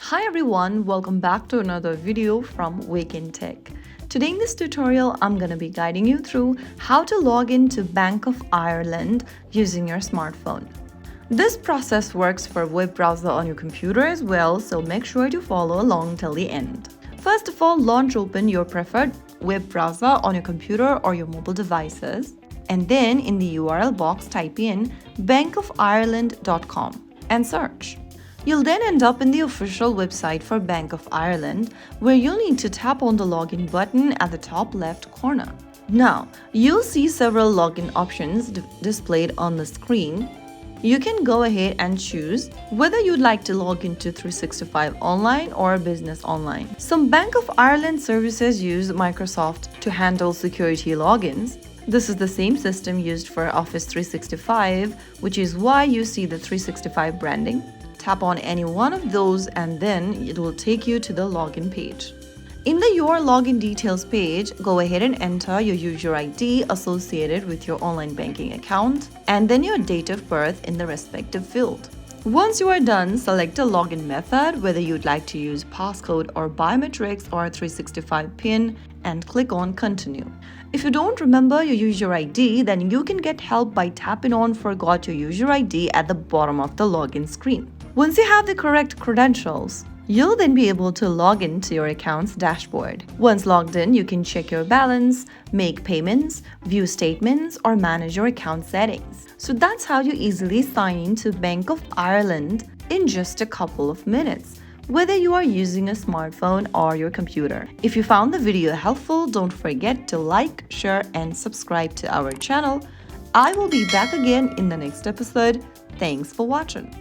Hi everyone, welcome back to another video from Wake&Tech. Today in this tutorial, I'm going to be guiding you through how to log into Bank of Ireland using your smartphone. This process works for web browser on your computer as well, so make sure to follow along till the end. First of all, launch open your preferred web browser on your computer or your mobile devices, and then in the URL box type in bankofireland.com and search. You'll then end up in the official website for Bank of Ireland, where you'll need to tap on the login button at the top left corner. Now, you'll see several login options displayed on the screen. You can go ahead and choose whether you'd like to log into 365 Online or Business Online. Some Bank of Ireland services use Microsoft to handle security logins. This is the same system used for Office 365, which is why you see the 365 branding. Tap on any one of those and then it will take you to the login page. In the Your Login Details page, go ahead and enter your user ID associated with your online banking account and then your date of birth in the respective field. Once you are done, select a login method, whether you'd like to use passcode or biometrics or 365 PIN, and click on Continue. If you don't remember your user ID, then you can get help by tapping on Forgot Your User ID at the bottom of the login screen. Once you have the correct credentials, you'll then be able to log into your account's dashboard. Once logged in, you can check your balance, make payments, view statements, or manage your account settings. So that's how you easily sign in to Bank of Ireland in just a couple of minutes, whether you are using a smartphone or your computer. If you found the video helpful, don't forget to like, share, and subscribe to our channel. I will be back again in the next episode. Thanks for watching.